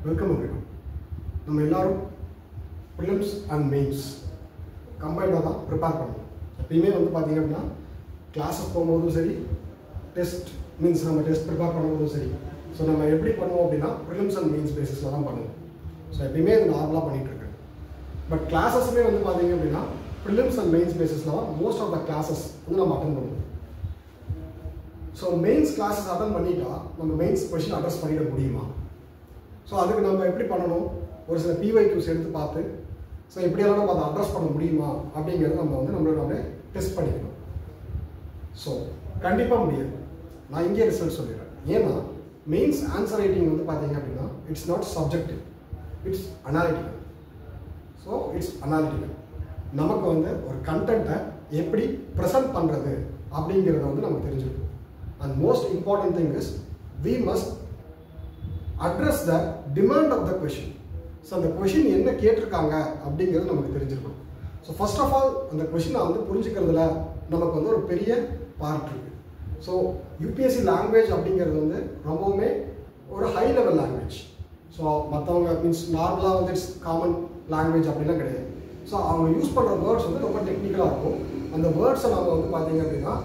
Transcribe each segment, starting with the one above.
Welcome பண்ணிடும். நம்ம எல்லாரும் ப்ரிலிம்ஸ் அண்ட் மெயின்ஸ் கம்பைண்டாக தான் ப்ரிப்பேர் பண்ணணும். எப்பயுமே வந்து பார்த்திங்க அப்படின்னா கிளாஸஸ் போகும்போதும் சரி, டெஸ்ட் மீன்ஸ் நம்ம டெஸ்ட் ப்ரிப்பேர் பண்ணும்போதும் சரி, ஸோ நம்ம எப்படி பண்ணுவோம் அப்படின்னா ப்ரிலிம்ஸ் அண்ட் மெயின்ஸ் பேசிஸில் தான் பண்ணுவோம். ஸோ எப்பயுமே இது நார்மலாக பண்ணிகிட்ருக்கேன். பட் கிளாஸஸுமே வந்து பார்த்திங்க அப்படின்னா ப்ரிலிம்ஸ் அண்ட் மெயின்ஸ் பேசிஸில் தான் மோஸ்ட் ஆஃப் த கிளாஸஸ் வந்து நம்ம அட்டன் பண்ணுவோம். ஸோ மெயின்ஸ் கிளாஸஸ் அட்டன் பண்ணிட்டா நம்ம மெயின்ஸ் கொஷின் அட்ரஸ் பண்ணிட முடியுமா? ஸோ அதுக்கு நம்ம எப்படி பண்ணணும், ஒரு சில PYQs எடுத்து பார்த்து ஸோ எப்படியெல்லாம் நம்ம அதை அட்ரஸ் பண்ண முடியுமா அப்படிங்கிறத நம்ம வந்து நம்மளோட டெஸ்ட் பண்ணிக்கணும். ஸோ கண்டிப்பாக முடியாது. நான் இங்கே ரிசல்ட் சொல்லிடுறேன். ஏன்னா மெயின்ஸ் ஆன்சர் ரைட்டிங் வந்து பார்த்தீங்க அப்படின்னா it's not subjective, it's analytical. So it's analytical. நமக்கு வந்து ஒரு கண்டென்ட்டை எப்படி ப்ரெசென்ட் பண்ணுறது அப்படிங்கிறத வந்து நம்ம தெரிஞ்சுக்கணும். And most important thing is we must address the demand of the question. So அந்த கொஷின் என்ன கேட்டிருக்காங்க அப்படிங்கிறது நமக்கு தெரிஞ்சிருக்கணும். ஸோ ஃபர்ஸ்ட் ஆஃப் ஆல் அந்த கொஷினை வந்து புரிஞ்சுக்கிறதுல நமக்கு வந்து ஒரு பெரிய பார்ட் இருக்குது. ஸோ UPSC லாங்குவேஜ் அப்படிங்கிறது வந்து ரொம்பவுமே ஒரு ஹை லெவல் லாங்குவேஜ். ஸோ மற்றவங்க மீன்ஸ் நார்மலாக வந்து இட்ஸ் காமன் லாங்குவேஜ் அப்படிலாம் கிடையாது. ஸோ அவங்க யூஸ் பண்ணுற வேர்ட்ஸ் வந்து ரொம்ப டெக்னிக்கலாக இருக்கும். அந்த வேர்ட்ஸை நம்ம வந்து பார்த்தீங்க அப்படின்னா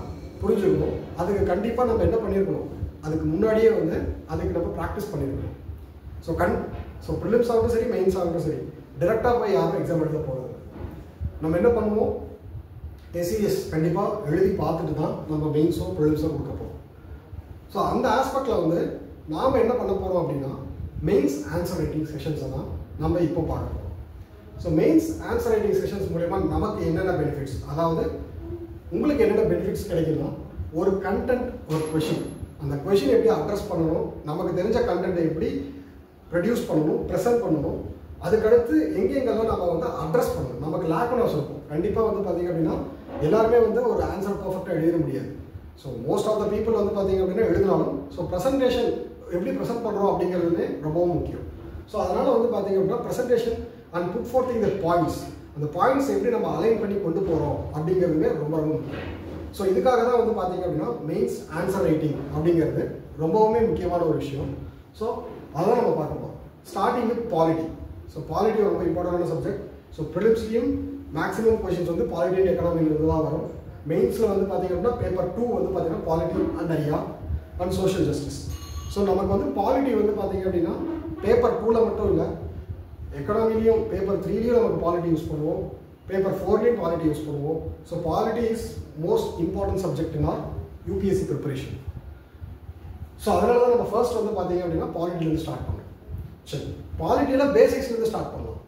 புரிஞ்சுக்கணும். அதுக்கு கண்டிப்பாக நம்ம என்ன பண்ணியிருக்கணும், அதுக்கு முன்னாடியே வந்து அதுக்கு நம்ம ப்ராக்டிஸ் பண்ணியிருக்கணும். ஸோ ப்ரிலிம்ஸ் ஆகட்டும் சரி, மெயின்ஸ் ஆகட்டும் சரி, டேரெக்டாக போய் யாரும் எக்ஸாம் எழுத போகிறது. நம்ம என்ன பண்ணுவோம், SES கண்டிப்பாக எழுதி பார்த்துட்டு தான் நம்ம மெயின்ஸோ ப்ரிலிம்ஸோ கொடுக்க போகிறோம். ஸோ அந்த ஆஸ்பெக்டில் வந்து நாம் என்ன பண்ண போகிறோம் அப்படின்னா மெயின்ஸ் ஆன்சர் ரைட்டிங் செஷன்ஸை தான் நம்ம இப்போ பார்க்க போகிறோம். So mains answer writing sessions மூலமா நமக்கு என்னென்ன பெனிஃபிட்ஸ், அதாவது உங்களுக்கு என்னென்ன பெனிஃபிட்ஸ் கிடைக்குன்னா, ஒரு கண்டென்ட், ஒரு கொஷின், அந்த கொஷின் எப்படி அட்ரஸ் பண்ணணும், நமக்கு தெரிஞ்ச கண்டென்ட்டை எப்படி ப்ரொடியூஸ் பண்ணணும், ப்ரெசென்ட் பண்ணணும், அதுக்கடுத்து எங்கெங்கெல்லாம் நம்ம வந்து அட்ரஸ் பண்ணணும். நமக்கு லேக்குனஸ் இருக்கும். கண்டிப்பாக வந்து பார்த்திங்க அப்படின்னா எல்லாருமே வந்து ஒரு ஆன்சர் பர்ஃபெக்டாக எழுத முடியாது. So most of the people வந்து பார்த்திங்க அப்படின்னா எழுதினாலும் ஸோ ப்ரெசன்டேஷன் எப்படி ப்ரெசென்ட் பண்ணுறோம் அப்படிங்கிறதுலே ரொம்பவும் முக்கியம். ஸோ அதனால் வந்து பார்த்திங்க அப்படின்னா presentation and put forthing the points, அந்த பாயிண்ட்ஸ் எப்படி நம்ம அலைன் பண்ணி கொண்டு போகிறோம் அப்படிங்கிறதுமே ரொம்ப ரொம்ப முக்கியம். ஸோ இதுக்காக தான் வந்து பார்த்திங்க அப்படின்னா மெயின்ஸ் ஆன்சர் ரைட்டிங் அப்படிங்கிறது ரொம்பவுமே முக்கியமான ஒரு விஷயம். ஸோ அதான் நம்ம பார்க்க போகிறோம். Starting with polity. So polity ரொம்ப இம்பார்ட்டண்டான சப்ஜெக்ட். ஸோ ப்ரிலிம்ஸ்லையும் மேக்ஸிமம் கொஷின்ஸ் வந்து பாலிட்டி அண்ட் எக்கனாமிக்லேருந்து தான் வரும். மெயின்ஸில் வந்து பார்த்திங்க அப்படின்னா பேப்பர் 2 வந்து பார்த்திங்கன்னா பாலிட்டி அண்ட் ஐயா அண்ட் சோஷியல் ஜஸ்டிஸ். ஸோ நமக்கு வந்து பாலிட்டி வந்து பார்த்திங்க அப்படின்னா பேப்பர் 2ல் மட்டும் இல்லை, எக்கனாமிலையும் பேப்பர் 3லையும் நமக்கு பாலிட்டி யூஸ் பண்ணுவோம், பேப்பர் 4லையும் பாலிட்டி யூஸ் பண்ணுவோம். So polity is most important subject in our UPSC preparation. So அதனால தான் நம்ம ஃபர்ஸ்ட் வந்து பார்த்தீங்க அப்படின்னா பாலிட்டிலேருந்து ஸ்டார்ட் பண்ணோம். சரி, பாலிட்டியில் பேசிக்ஸ்லேருந்து ஸ்டார்ட் பண்ணலாம்.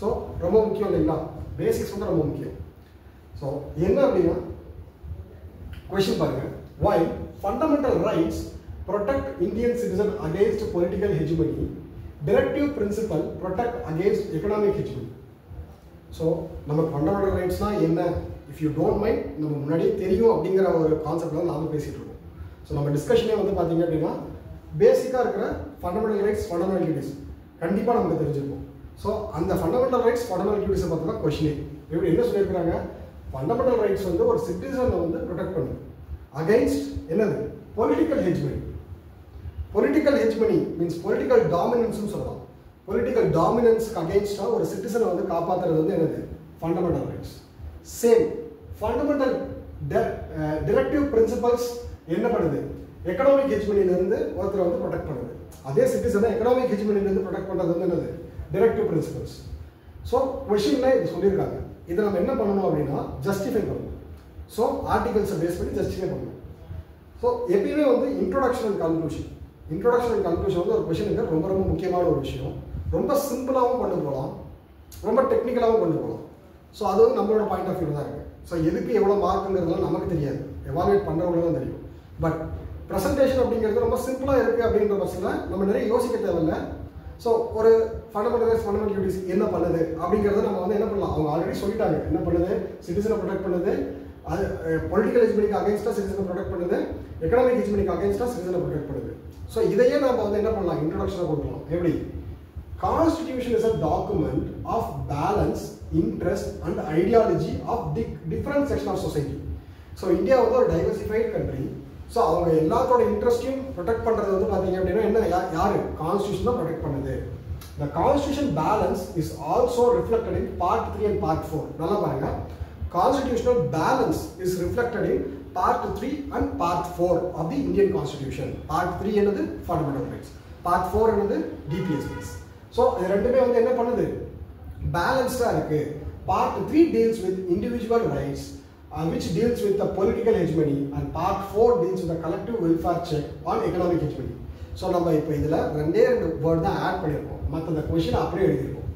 ஸோ ரொம்ப முக்கியம் இல்லைங்களா, பேசிக்ஸ் வந்து ரொம்ப முக்கியம். ஸோ என்ன அப்படின்னா கொஷின் பாருங்கள், why fundamental rights protect Indian citizen against political hegemony, directive principle protect against economic hegemony. So நம்ம ஃபண்டமெண்டல் ரைட்ஸ்னால் என்ன, இஃப் யூ டோன்ட் மைண்ட், நம்ம முன்னாடியே தெரியும் அப்படிங்கிற ஒரு கான்செப்ட் தான் நாம பேசிகிட்டு இருக்கோம். ஸோ நம்ம டிஸ்கஷனே வந்து பார்த்தீங்க அப்படின்னா பேசிக்காக இருக்கிற ஃபண்டமெண்டல் ரைட்ஸ், ஃபண்டமெண்டல் டியூட்டிஸ் கண்டிப்பாக நமக்கு தெரிஞ்சிருக்கும். ஸோ அந்த ஃபண்டமெண்டல் ரைட்ஸ், ஃபண்டமெண்டல் டியூட்டிஸை பார்த்து தான் கொஷினே. எப்படி என்ன சொல்லியிருக்கிறாங்க, ஃபண்டமெண்டல் ரைட்ஸ் வந்து ஒரு சிட்டிசனை வந்து ப்ரொடெக்ட் பண்ணுது அகைன்ஸ்ட் என்னது, பொலிட்டிக்கல் ஹெஜ்மனி. பொலிட்டிக்கல் ஹெஜ்மனி மீன்ஸ் பொலிட்டிக்கல் டாமினன்ஸ்னு சொல்லலாம். பொலிட்டிக்கல் டாமினன்ஸ்க்கு அகைன்ஸ்டாக ஒரு சிட்டிசனை வந்து காப்பாற்றுறது வந்து என்னது, fundamental rights. Same fundamental directive principles என்ன பண்ணுது, எக்கனாமிக் ஹெஜ்மனிலிருந்து ஒருத்தரை வந்து ப்ரொடெக்ட் பண்ணுது. அதே சிட்டிசனை எக்கனாமிக் ஹெஜ்மனிலிருந்து ப்ரொடெக்ட் பண்ணுறது வந்து என்னது, டிரெக்டிவ் பிரின்சிபல்ஸ். ஸோ கொஷினில் இது சொல்லியிருக்காங்க. இதை நம்ம என்ன பண்ணணும் அப்படின்னா ஜஸ்டிஃபை பண்ணணும். ஸோ ஆர்டிகல்ஸை பேஸ் பண்ணி ஜஸ்டிஃபை பண்ணணும். ஸோ எப்பயுமே வந்து இன்ட்ரோடக்ஷன் அண்ட் கன்க்ளூஷன் வந்து ஒரு கொஷனுக்கு ரொம்ப ரொம்ப முக்கியமான ஒரு விஷயம். ரொம்ப சிம்பிளாகவும் கொண்டு போகலாம், ரொம்ப டெக்னிக்கலாகவும் கொண்டு போகலாம். ஸோ அது வந்து நம்மளோட பாயிண்ட் ஆஃப் வியூ தான் இருக்குது. ஸோ எதுக்கு எவ்வளோ மார்க்குங்கிறதுலாம் நமக்கு தெரியாது, எவாலுவேட் பண்ணுறவங்களுக்கு தான் தெரியும். பட் ப்ரெசன்டேஷன் அப்படிங்கிறது ரொம்ப சிம்பிளாக இருக்குது அப்படின்ற பட்சத்தில் நம்ம நிறைய யோசிக்க தேவையில்லை. ஸோ ஒரு ஃபண்டமெண்டல் டியூட்டிஸ் என்ன பண்ணுது அப்படிங்கிறத நம்ம வந்து என்ன பண்ணலாம், அவங்க ஆல்ரெடி சொல்லிட்டாங்க என்ன பண்ணுது, சிட்டிசனை ப்ரொடெக்ட் பண்ணுது, அது பொலிட்டிக்கல் ஹெஜ்மனிக்கு அகைன்ஸ்டாக சிட்டிசனை ப்ரொடெக்ட் பண்ணுது, எக்கனாமிக் ஹெஜ்மனிக்கு அகைன்ஸ்டாக சிட்டிசனை ப்ரொடெக்ட் பண்ணுது. ஸோ இதையே நம்ம வந்து என்ன பண்ணலாம், இன்ட்ரோடக்ஷனாக கொடுக்கலாம். எப்படி, Constitution is a document of balance, interest and ideology of different section of society. So India வந்து ஒரு diversified country. ஸோ அவங்க எல்லாத்தோட இன்ட்ரெஸ்ட்டையும் ப்ரொடெக்ட் பண்ணுறது வந்து பார்த்தீங்க அப்படின்னா என்ன, யார் கான்ஸ்டியூஷன் தான் ப்ரொடெக்ட் பண்ணுது. The constitution balance is also reflected in part 3 and part 4. நல்லா பாருங்க, constitutional balance is reflected in part 3 and part 4 of the Indian Constitution. Part 3 என்னது fundamental rights, part 4 என்னது DPSPs. So இது ரெண்டுமே வந்து என்ன பண்ணுது, பேலன்ஸ்டா இருக்கு. Part 3 deals with individual rights, which deals with the political hegemony, and part 4 deals with the collective welfare check on economic hegemony. So நம்ம இப்போ இதுல ரெண்டு வேர்ட் தான் ஆட் பண்ணியிருக்கோம், மற்ற அந்த கொஸ்டின் அப்படியே எழுதியிருக்கோம்.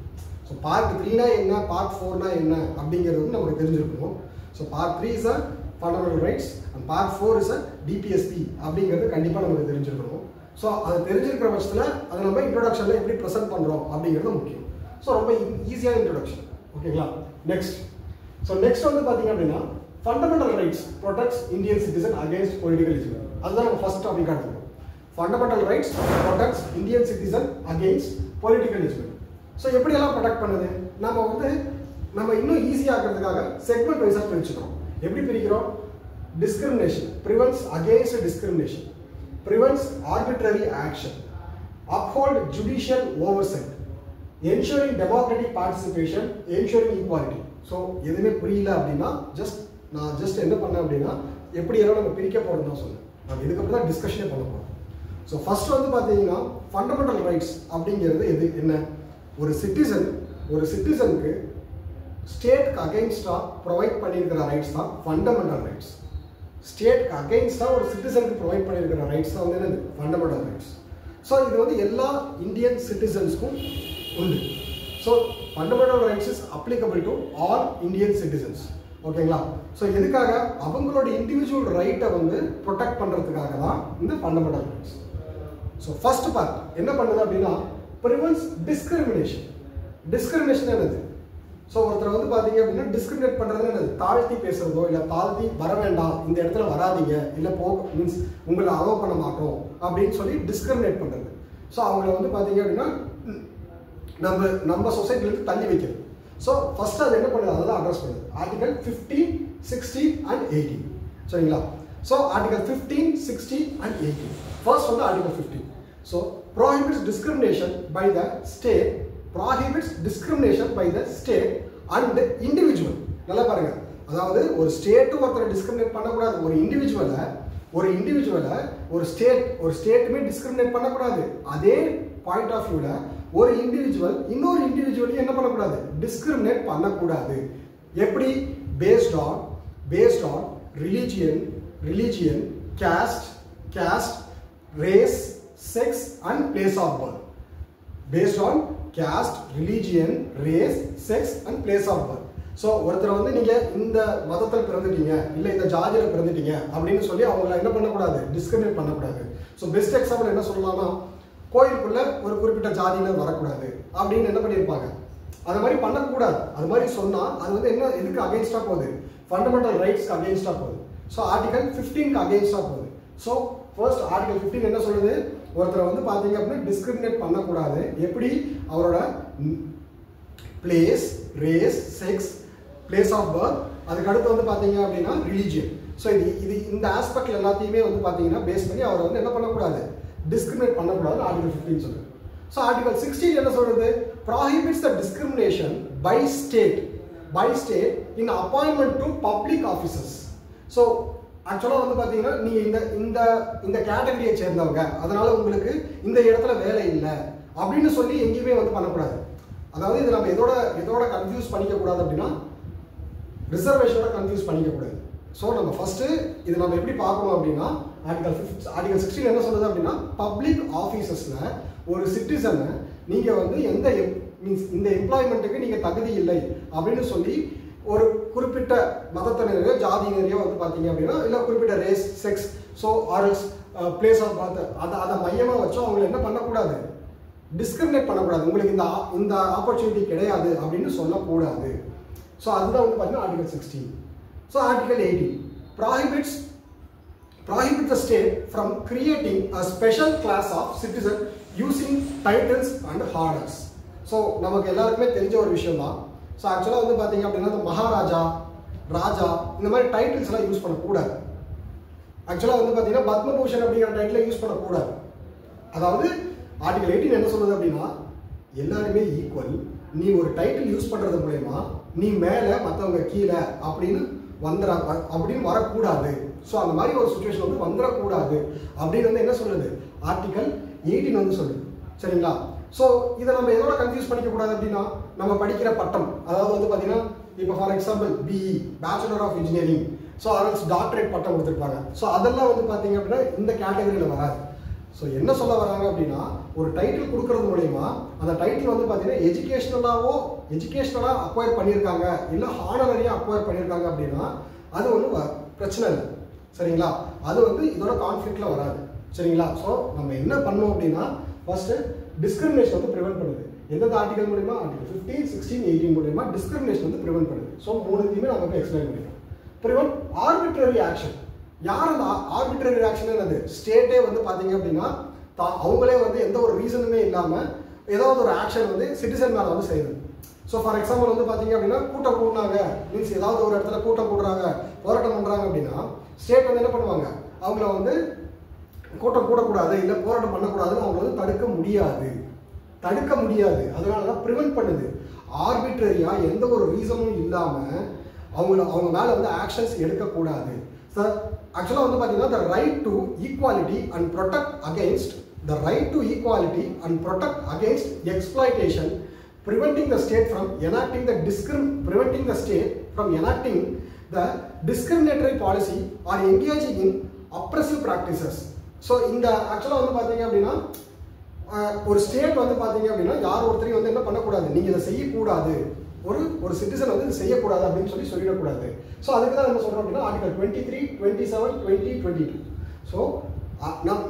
ஸோ பார்ட் 3னா என்ன, பார்ட் 4னா என்ன அப்படிங்கிறது வந்து நமக்கு தெரிஞ்சிருக்கணும். So part 3 is a fundamental rights and part 4 is a DPSP அப்படிங்கிறது கண்டிப்பாக நமக்கு தெரிஞ்சிருக்கணும். ஸோ அது தெரிஞ்சிருக்கிற பட்சத்தில் அதை நம்ம இன்ட்ரோடக்ஷனில் எப்படி ப்ரெசென்ட் பண்ணுறோம் அப்படிங்கிறது முக்கியம். ஸோ ரொம்ப ஈஸியான இன்ட்ரோடக்ஷன். ஓகேங்களா? நெக்ஸ்ட். ஸோ நெக்ஸ்ட் வந்து பார்த்தீங்க அப்படின்னா fundamental rights protects Indian citizen against political Islam. அதுதான் நம்ம ஃபர்ஸ்ட் டாபிக் எடுத்துக்கணும். Fundamental rights protects Indian citizen against political Islam. So எப்படியெல்லாம் ப்ரொடெக்ட் பண்ணுது, நம்ம இன்னும் ஈஸியாக ஆகிறதுக்காக செக்மெண்ட் வைஸாக பிரிச்சுக்கிறோம். எப்படி பிரிக்கிறோம்? Discrimination, prevents against discrimination, prevents arbitrary action, uphold judicial oversight, ensuring democratic participation, ensuring equality. So எதுவுமே புரியல அப்படின்னா நான் ஜஸ்ட் என்ன பண்ணேன் அப்படின்னா எப்படி எல்லாம் நம்ம பிரிக்க போகிறோம் தான் சொன்னேன். நம்ம இதுக்கப்புறம் தான் டிஸ்கஷனே பண்ண போகிறோம். ஸோ ஃபர்ஸ்ட் வந்து பார்த்தீங்கன்னா ஃபண்டமெண்டல் ரைட்ஸ் அப்படிங்கிறது என்ன, ஒரு சிட்டிசனுக்கு ஸ்டேட்க்கு அகைன்ஸ்டாக ப்ரொவைட் பண்ணியிருக்கிற ரைட்ஸ் தான் ஃபண்டமெண்டல் ரைட்ஸ். ஸ்டேட்க்கு அகைன்ஸ்டாக ஒரு சிட்டிசனுக்கு ப்ரொவைட் பண்ணியிருக்கிற ரைட்ஸ் தான் வந்து என்னது, ஃபண்டமெண்டல் ரைட்ஸ். ஸோ இது வந்து எல்லா இந்தியன் சிட்டிசன்ஸ்க்கும் உண்டு. So fundamental rights is applicable to all Indian citizens. ஓகேங்களா? ஸோ எதுக்காக, அவங்களோட இண்டிவிஜுவல் ரைட்டை வந்து ப்ரொடெக்ட் பண்ணுறதுக்காக தான் இந்த fundamental rights. So first part என்ன பண்ணுது அப்படின்னா ப்ரிவென்ட்ஸ் டிஸ்கிரிமினேஷன். டிஸ்கிரிமினேஷன் என்னது? ஸோ ஒருத்தர் வந்து பார்த்தீங்க அப்படின்னா டிஸ்கிரிமினேட் பண்ணுறது என்னது, தாழ்த்தி பேசுறதோ இல்லை தாழ்த்தி வர வேண்டாம், இந்த இடத்துல வராதிங்க, இல்லை மீன்ஸ் உங்களை அலோவ் பண்ண மாட்டோம் அப்படின்னு சொல்லி டிஸ்கிரிமினேட் பண்ணுறது. ஸோ அவங்கள வந்து பார்த்தீங்க அப்படின்னா நம்ம சொசைட்டிலேருந்து தள்ளி வைக்கிறது. ஸோ ஃபர்ஸ்ட் அது என்ன பண்ணுது, அதை தான் அட்ரஸ் பண்ணுது. Article 15, 16 and 18. சரிங்களா? So article 15, 16 and 18. ஃபர்ஸ்ட் வந்து article 15. So prohibits discrimination by the state and individual. நல்லா பாருங்க, அதாவது ஒரு ஸ்டேட் ஒருத்தரை டிஸ்கிரிமினேட் பண்ணக்கூடாது, ஒரு இண்டிவிஜுவலை ஒரு ஸ்டேட்டுமே டிஸ்கிரிமினேட் பண்ணக்கூடாது. அதே பாயிண்ட் ஆஃப் வியூல ஒரு இண்டிவிஜுவல் இன்னொரு இண்டிவிஜுவலையும் என்ன பண்ணக்கூடாது, டிஸ்கிரிமினேட் பண்ணக்கூடாது. எப்படி? Based on religion, caste, race, sex and place of birth. Based on caste, religion, race, sex and place of birth. So ஒருத்தர் வந்து நீங்கள் இந்த மதத்தில் பிறந்துட்டீங்க இல்லை இந்த ஜாதியில் பிறந்துட்டீங்க அப்படின்னு சொல்லி அவங்கள என்ன பண்ணக்கூடாது, டிஸ்கிரிமினேட் பண்ணக்கூடாது. ஸோ பெஸ்ட் எக்ஸாம்பிள் என்ன சொல்லலாம்னா, கோயிலுக்குள்ள ஒரு குறிப்பிட்ட ஜாதியினர் வரக்கூடாது அப்படின்னு என்ன பண்ணியிருப்பாங்க, அது மாதிரி பண்ணக்கூடாது. அது மாதிரி சொன்னால் அது வந்து என்ன எதுக்கு அகேன்ஸ்டாக போகுது, ஃபண்டமெண்டல் ரைட்ஸ்க்கு அகேன்ஸ்டாக போகுது. ஸோ ஆர்டிகல் 15க்கு அகேன்ஸ்டாக போகுது. ஸோ ஃபர்ஸ்ட் ஆர்டிகல் 15 என்ன சொல்லுது, ஒருத்தரை வந்து பார்த்தீங்க அப்படின்னா டிஸ்கிரிமினேட் பண்ணக்கூடாது. எப்படி? அவரோட place, race, sex, place of birth, அதுக்கு அடுத்து வந்து பார்த்தீங்க அப்படின்னா ரிலீஜியன். ஸோ இது இந்த ஆஸ்பெக்ட்ல எல்லாத்தையுமே வந்து பார்த்தீங்கன்னா பேஸ் பண்ணி அவரை வந்து என்ன பண்ணக்கூடாது, டிஸ்கிரிமினேட் பண்ணக்கூடாது ஆர்டிகல் 15 சொல்லுது. ஸோ ஆர்டிகல் 16 என்ன சொல்றது, prohibits the discrimination by state in appointment to public officers. So ஆக்சுவலாக வந்து பார்த்தீங்கன்னா நீங்கள் இந்த கேட்டகரியை சேர்ந்தவங்க, அதனால உங்களுக்கு இந்த இடத்துல வேலை இல்லை அப்படின்னு சொல்லி எங்கேயுமே வந்து பண்ணக்கூடாது. அதாவது இது நம்ம எதோட கன்ஃபியூஸ் பண்ணிக்கக்கூடாது அப்படின்னா ரிசர்வேஷனோட கன்ஃபியூஸ் பண்ணிக்கக்கூடாது. ஸோ நம்ம ஃபர்ஸ்ட் இது நம்ம எப்படி பார்க்கணும் அப்படின்னா ஆர்டிகல் 16 என்ன சொல்லுது அப்படின்னா, பப்ளிக் ஆஃபீஸர்ஸில் ஒரு சிட்டிசனை நீங்கள் வந்து இந்த எம்ப்ளாய்மெண்ட்டுக்கு நீங்கள் தகுதி இல்லை அப்படின்னு சொல்லி ஒரு குறிப்பிட்ட மதத்தினரையோ ஜாதியினரையோ வந்து பார்த்தீங்க அப்படின்னா இல்லை குறிப்பிட்ட ரேஸ், செக்ஸ், ஸோ ஆர்எல்ஸ், பிளேஸ் ஆஃப் பர்த் அதை மையமாக வச்சோ அவங்களை என்ன பண்ணக்கூடாது, டிஸ்கிரிமினேட் பண்ணக்கூடாது, உங்களுக்கு இந்த ஆப்பர்ச்சுனிட்டி கிடையாது அப்படின்னு சொல்லக்கூடாது. ஸோ அதுதான் வந்து பார்த்தீங்கன்னா article 16. So article 18 prohibit the state from creating a special class of citizen using titles and orders. So நமக்கு எல்லாருக்குமே தெரிஞ்ச ஒரு விஷயம் தான். ஸோ ஆக்சுவலாக வந்து பார்த்தீங்க அப்படின்னா மகாராஜா, ராஜா இந்த மாதிரி டைட்டில்ஸ் எல்லாம் யூஸ் பண்ணக்கூடாது. ஆக்சுவலாக வந்து பார்த்தீங்கன்னா பத்மபூஷன் அப்படிங்கிற டைட்டில் யூஸ் பண்ணக்கூடாது. அதாவது ஆர்டிகல் 18 என்ன சொல்லுது அப்படின்னா, எல்லாருமே ஈக்குவல். நீ ஒரு டைட்டில் யூஸ் பண்ணுறது மூலயமா நீ மேலே மற்றவங்க கீழே அப்படின்னு அப்படின்னு வரக்கூடாது. ஸோ அந்த மாதிரி ஒரு சுச்சுவேஷன் வந்து வந்துடக்கூடாது அப்படின்னு வந்து என்ன சொல்லுது, ஆர்டிகல் 18 வந்து சொல்லுது. சரிங்களா? ஸோ இதை நம்ம எதோட கன்ஃபியூஸ் பண்ணிக்கக்கூடாது அப்படின்னா, நம்ம படிக்கிற பட்டம், அதாவது வந்து பார்த்தீங்கன்னா இப்போ for example BE bachelor of engineering, so அதற்கு டாக்டரேட் பட்டம் கொடுத்துருப்பாங்க. ஸோ அதெல்லாம் வந்து பார்த்தீங்க அப்படின்னா இந்த கேட்டகரியில் வராது. ஸோ என்ன சொல்ல வராங்க அப்படின்னா, ஒரு டைட்டில் கொடுக்கறது மூலயமா அந்த டைட்டில் வந்து பார்த்தீங்கன்னா எஜுகேஷ்னலாக அக்வயர் பண்ணியிருக்காங்க, இல்லை ஹானரரியாக அக்வயர் பண்ணியிருக்காங்க அப்படின்னா அது வந்து பிரச்சனை இல்லை. சரிங்களா? அது வந்து இதோட கான்ஃப்ளிக்டில் வராது. சரிங்களா? ஸோ நம்ம என்ன பண்ணோம் அப்படின்னா, ஃபர்ஸ்ட் டிஸ்கிரிமினேஷன் வந்து ப்ரிவென்ட் பண்ணுது. எந்தெந்த ஆர்டிகல் மூலமா, ஆர்டிகல் 15, 16, 18 மூலமா டிஸ்கிரிமினேஷன் வந்து ப்ரிவென்ட் பண்ணுது. ஸோ மூணுத்தையுமே நம்ம போய் எக்ஸ்பிளைன் பண்ணிக்கலாம். Prevent arbitrary action. யார் அந்த ஆர்பிட்ரரி ஆக்ஷன் என்னது? ஸ்டேட்டே வந்து பார்த்தீங்க அப்படின்னா அவங்களே வந்து எந்த ஒரு ரீசனுமே இல்லாமல் ஏதாவது ஒரு ஆக்ஷன் வந்து சிட்டிசன் மேலே வந்து செய்யுது. ஸோ ஃபார் எக்ஸாம்பிள் வந்து பார்த்தீங்க அப்படின்னா கூட்டம் கூட்டினாங்க மீன்ஸ் ஏதாவது ஒரு இடத்துல கூட்டம் கூடுறாங்க, போராட்டம் பண்ணுறாங்க அப்படின்னா ஸ்டேட் வந்து என்ன பண்ணுவாங்க, அவங்கள வந்து கூட்டம் கூடக்கூடாது இல்லை போராட்டம் பண்ணக்கூடாதுன்னு அவங்க வந்து தடுக்க முடியாது. அதனால தான் ப்ரிவென்ட் பண்ணுது. ஆர்பிட்ரரியாக எந்த ஒரு ரீசனும் இல்லாமல் அவங்க மேலே வந்து ஆக்ஷன்ஸ் எடுக்கக்கூடாது. சார் ஆக்சுவலாக வந்து பார்த்தீங்கன்னா the right to equality and protect against exploitation, preventing the state from enacting the discriminatory policy or engaging in oppressive practices. So இந்த ஆக்சுவலாக வந்து பார்த்தீங்க அப்படின்னா ஒரு ஸ்டேட் வந்து பார்த்தீங்க அப்படின்னா யார் ஒருத்தரையும் வந்து என்ன பண்ணக்கூடாது, நீங்கள் இதை செய்யக்கூடாது, ஒரு சிட்டிசன் வந்து இது செய்யக்கூடாது அப்படின்னு சொல்லிடக்கூடாது. ஸோ அதுக்கு தான் என்ன சொல்கிறோம் அப்படின்னா ஆர்டிகல் 23, 27, 20, 22. ஸோ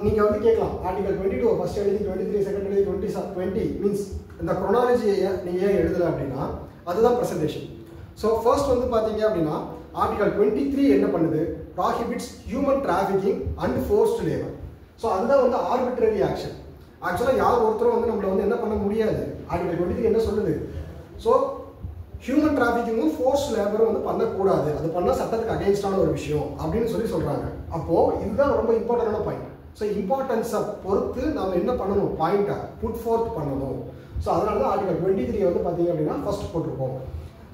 நீங்கள் வந்து கேட்கலாம் ஆர்டிகல் 22 ஃபர்ஸ்ட் எழுதி 23 செகண்ட் எழுதி 20 மீன்ஸ் இந்த குரோனாலஜியை நீங்கள் ஏன் எழுதலை அப்படின்னா அதுதான் ப்ரெசன்டேஷன். ஸோ ஃபர்ஸ்ட் வந்து பார்த்தீங்க அப்படின்னா ஆர்டிகல் 23 என்ன பண்ணுது, prohibits human trafficking and forced labour. So அதுதான் வந்து ஆர்பிட்ரரி ஆக்ஷன். ஆக்சுவலாக யார் ஒருத்தரும் வந்து நம்மளை வந்து என்ன பண்ண முடியாது. ஆர்டிகல் 23 என்ன சொல்லுது, ஸோ ஹியூமன் டிராஃபிக்கிங்கும் ஃபோர்ஸ் லேபரும் வந்து பண்ணக்கூடாது, அது பண்ணால் சட்டத்துக்கு அகேன்ஸ்டான ஒரு விஷயம் அப்படின்னு சொல்கிறாங்க. அப்போது இதுதான் ரொம்ப இம்பார்ட்டண்டான பாயிண்ட். ஸோ இம்பார்ட்டன்ஸை பொறுத்து நம்ம என்ன பண்ணணும், பாயிண்ட்டை புட் ஃபோர்த் பண்ணணும். ஸோ அதனால தான் ஆர்டிகல் 23 வந்து பார்த்தீங்க அப்படின்னா ஃபர்ஸ்ட் போட்டிருக்கோம்.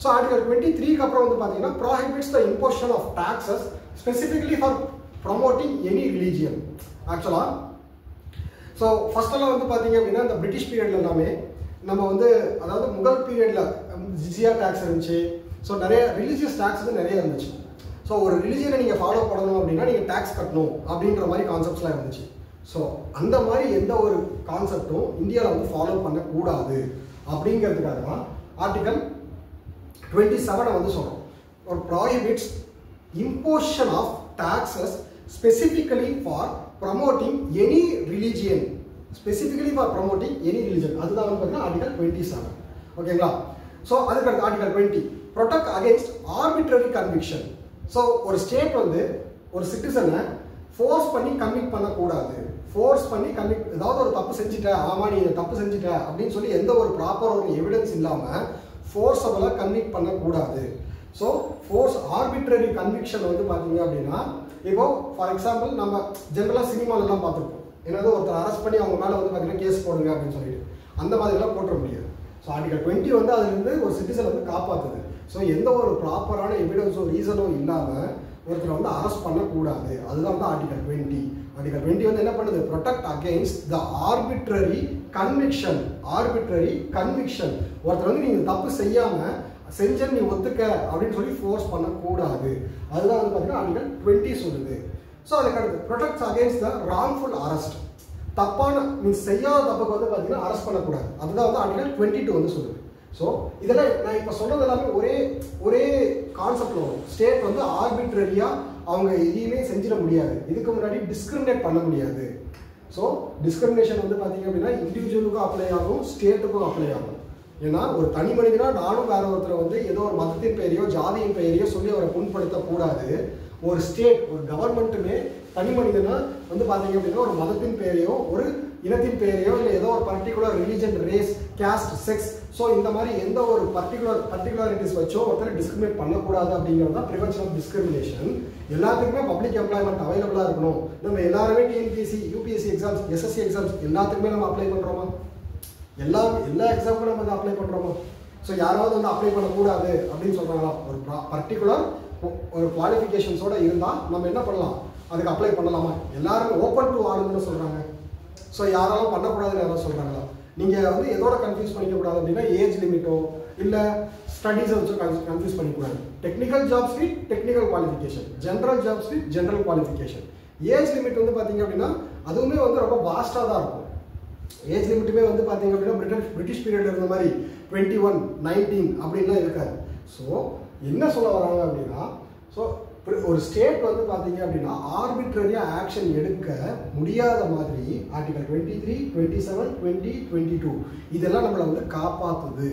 ஸோ ஆர்டிகல் 23க்கு அப்புறம் வந்து பார்த்தீங்கன்னா prohibits the imposition of taxes specifically for promoting any religion. ஆக்சுவலாக ஸோ ஃபர்ஸ்டெல்லாம் வந்து பார்த்தீங்க அப்படின்னா இந்த பிரிட்டிஷ் பீரியட்ல எல்லாமே நம்ம வந்து அதாவது முதல் பீரியடில் ஜிசியா டேக்ஸ் இருந்துச்சு. ஸோ நிறைய ரிலீஜியஸ் டேக்ஸ் வந்து நிறைய இருந்துச்சு. ஸோ ஒரு ரிலீஜியனை நீங்கள் ஃபாலோ பண்ணணும் அப்படின்னா நீங்கள் டேக்ஸ் கட்டணும் அப்படின்ற மாதிரி கான்செப்ட்ஸ்லாம் இருந்துச்சு. ஸோ அந்த மாதிரி எந்த ஒரு கான்செப்டும் இந்தியாவில் வந்து ஃபாலோ பண்ணக்கூடாது அப்படிங்கிறதுக்காக தான் ஆர்டிகல் 27 வந்து சொல்கிறோம். ஒரு prohibits imposition of taxes specifically for promoting any religion. அதுதான் வந்து பார்த்தீங்கன்னா ஆர்டிகல் 27. ஓகேங்களா? ஸோ அதுக்கு அடுத்து article 20 protect against arbitrary conviction. So ஒரு ஸ்டேட் வந்து ஒரு சிட்டிசனை ஃபோர்ஸ் பண்ணி கன்விக்ட் பண்ணக்கூடாது. ஏதாவது ஒரு தப்பு செஞ்சுட்ட, ஆமாம் நீ தப்பு செஞ்சுட்ட அப்படின்னு சொல்லி எந்த ஒரு ப்ராப்பர் ஒரு எவிடன்ஸ் இல்லாமல் ஃபோர்ஸபுளாக கன்விக்ட் பண்ணக்கூடாது. ஸோ ஃபோர்ஸ் ஆர்பிட்ரரி கன்விக்ஷன் வந்து பார்த்தீங்க அப்படின்னா இப்போ ஃபார் எக்ஸாம்பிள் நம்ம ஜென்ரலாக சினிமாலெல்லாம் பார்த்துருப்போம், என்னது ஒருத்தர் அரெஸ்ட் பண்ணி அவங்க மேலே வந்து பார்த்தீங்கன்னா கேஸ் போடுங்க அப்படின்னு சொல்லிட்டு அந்த மாதிரிலாம் போட்டுற முடியாது. ஸோ ஆர்டிகல் 20 வந்து அதுலேருந்து ஒரு சிட்டிசன் வந்து காப்பாற்றுது. ஸோ எந்த ஒரு ப்ராப்பரான எவிடன்ஸோ ரீசனோ இல்லாமல் ஒருத்தரை வந்து அரெஸ்ட் பண்ணக்கூடாது. அதுதான் வந்து ஆர்டிகல் 20. ஆர்டிகல் 20 வந்து என்ன பண்ணுது, protect against the arbitrary conviction. ஒருத்தர் வந்து நீங்கள் தப்பு செய்யாமல் செஞ்ச நீ ஒத்துக்க அப்படின்னு சொல்லி ஃபோர்ஸ் பண்ணக்கூடாது. அதுதான் வந்து பார்த்தீங்கன்னா ஆர்டிகல் 20 சொல்லுது. ஸோ அதுக்கு அடுத்து protects against the wrongful arrest. தப்பான மீன்ஸ் செய்யாத தப்புக்கு வந்து பார்த்தீங்கன்னா அரெஸ்ட் பண்ணக்கூடாது. அதுதான் வந்து ஆர்டிகல் 22 வந்து சொல்லுது. ஸோ இதெல்லாம் நான் இப்போ சொன்னது எல்லாமே ஒரே கான்செப்டில் வரும். ஸ்டேட் வந்து ஆர்பிட்ரரியாக அவங்க எதையுமே செஞ்சிட முடியாது. இதுக்கு முன்னாடி டிஸ்கிரிமினேட் பண்ண முடியாது. ஸோ டிஸ்கிரிமினேஷன் வந்து பார்த்தீங்க அப்படின்னா இண்டிவிஜுவலுக்கும் அப்ளை ஆகும், ஸ்டேட்டுக்கும் அப்ளை ஆகும். ஏன்னா ஒரு தனி மனிதனா நானும் வேற ஒருத்தரை வந்து ஏதோ ஒரு மதத்தின் பெயரையோ ஜாதியின் பெயரையோ சொல்லி அவரை புண்படுத்தக்கூடாது. ஒரு ஸ்டேட் ஒரு கவர்மெண்ட்டுமே தனி மனிதனா வந்து பார்த்தீங்க அப்படின்னா ஒரு மதத்தின் பெயரையோ ஒரு இனத்தின் பெயரையோ இல்லை ஏதோ ஒரு particular religion, race, caste, sex, so இந்த மாதிரி எந்த ஒரு பர்டிகுலாரிட்டிஸ் வச்சோ ஒருத்தரை டிஸ்கிரிமினேட் பண்ணக்கூடாது அப்படிங்கிறது தான் ப்ரிவென்ஷன் ஆஃப் டிஸ்கிரிமினேஷன். எல்லாத்துக்குமே பப்ளிக் எம்ப்ளாய்மெண்ட் அவைலபிளாக இருக்கணும். நம்ம எல்லாருமே TNPSC, UPSC exams, SSC exams எல்லாத்துக்குமே நம்ம அப்ளை பண்ணுறோமா? எல்லா எக்ஸாமுக்கும் நம்ம வந்து அப்ளை பண்ணுறோமோ? ஸோ யாராவது வந்து அப்ளை பண்ணக்கூடாது அப்படின்னு சொல்கிறாங்களா? ஒரு பர்டிகுலர் ஒரு குவாலிஃபிகேஷன்ஸோட இருந்தால் நம்ம என்ன பண்ணலாம், அதுக்கு அப்ளை பண்ணலாமா? எல்லாருமே ஓப்பன் டு ஆளுன்னு சொல்கிறாங்க. ஸோ யாராலும் பண்ணக்கூடாதுன்னு யாராவது சொல்கிறாங்களா? நீங்கள் வந்து எதோட கன்ஃபியூஸ் பண்ணிக்கக்கூடாது அப்படின்னா ஏஜ் லிமிட்டோ இல்லை ஸ்டடீஸை வச்சு கன்ஃபியூஸ் பண்ணிக்கூடாது. டெக்னிக்கல் ஜாப்ஸ்க்கு டெக்னிக்கல் குவாலிஃபிகேஷன், ஜென்ரல் ஜாப்ஸ்க்கு ஜென்ரல் குவாலிஃபிகேஷன். ஏஜ் லிமிட் வந்து பார்த்தீங்க அப்படின்னா அதுவுமே வந்து ரொம்ப வாஸ்டாக தான் இருக்கும். ஏஜ் லிமிட்டுமே வந்து பார்த்தீங்க அப்படின்னா பிரிட்டிஷ் பீரியட் இருந்த மாதிரி 21, 19 அப்படின்லாம் இருக்காது. ஸோ என்ன சொல்ல வராங்க அப்படின்னா, ஸோ ஒரு ஸ்டேட் வந்து பார்த்தீங்க அப்படின்னா ஆர்பிட்ரரியாக ஆக்ஷன் எடுக்க முடியாத மாதிரி ஆர்டிகல் 23, 27, 20, 22 இதெல்லாம் நம்மளை வந்து காப்பாற்றுது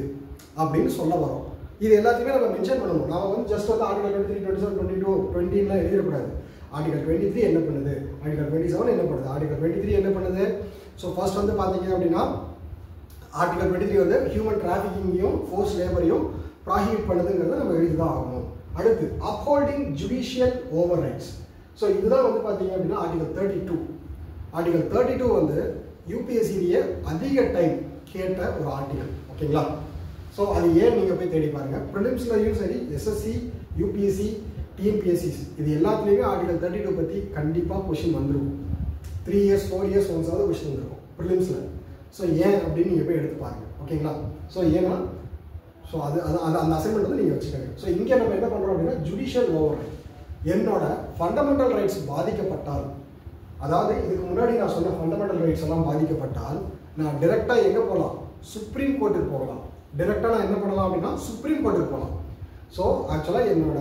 அப்படின்னு சொல்ல வரோம். இது எல்லாத்தையுமே நம்ம மென்ஷன் பண்ணணும். நம்ம வந்து ஜஸ்ட் வந்து ஆர்டிகல் 23, 27, 22, 20லாம் எழுதிடக்கூடாது. ஆர்டிகல் 23 என்ன பண்ணுது, ஆர்டிகல் 27 என்ன பண்ணுது, ஆர்டிகல் 23 என்ன பண்ணுது. ஸோ ஃபர்ஸ்ட் வந்து பார்த்தீங்க அப்படின்னா ஆர்டிகல் 23 வந்து ஹியூமன் டிராஃபிக்கிங்கையும் ஃபோர்ஸ் லேபரையும் ப்ராஹிபிட் பண்ணுதுங்கிறத நம்ம எழுதி தான் ஆகணும். அடுத்து upholding judicial over rights. So இதுதான் வந்து பார்த்தீங்க அப்படின்னா ஆர்டிகல் 32. ஆர்டிகல் 32 வந்து யூபிஎஸ்சிலேயே அதிக டைம் கேட்ட ஒரு ஆர்டிகல். ஓகேங்களா? ஸோ அது ஏன் நீங்கள் போய் தேடி பாருங்கள். ப்ரிலிம்ஸ்லையும் சரி, எஸ்எஸ்சி, யூபிஎஸ்சி, டிஎன்பிஎஸ்சிஸ் இது எல்லாத்துலேயுமே ஆர்டிகல் 32 பற்றி கண்டிப்பாக கொஷின் வந்துருக்கும். 3 years 4 years ஒன்ஸாவது கொஷின் வந்துருக்கும் ப்ரிலிம்ஸில். ஸோ ஏன் அப்படின்னு நீங்கள் போய் எடுத்து பாருங்கள். ஓகேங்களா? ஸோ ஏன்னா ஸோ அந்த அசைன்மெண்ட் வந்து நீங்கள் வச்சுக்கோங்க. ஸோ இங்கே நம்ம என்ன பண்ணுறோம் அப்படின்னா ஜுடிஷியல் ஓவர் ரைட். என்னோட ஃபண்டமெண்டல் ரைட்ஸ் பாதிக்கப்பட்டால், அதாவது இதுக்கு முன்னாடி நான் சொன்ன ஃபண்டமெண்டல் ரைட்ஸ் எல்லாம் பாதிக்கப்பட்டால் நான் டிரெக்டாக எங்கே போகலாம், சுப்ரீம் கோர்ட்டுக்கு போகலாம். டிரெக்டாக நான் என்ன பண்ணலாம் அப்படின்னா சுப்ரீம் கோர்ட்டுக்கு போகலாம். ஸோ ஆக்சுவலாக என்னோட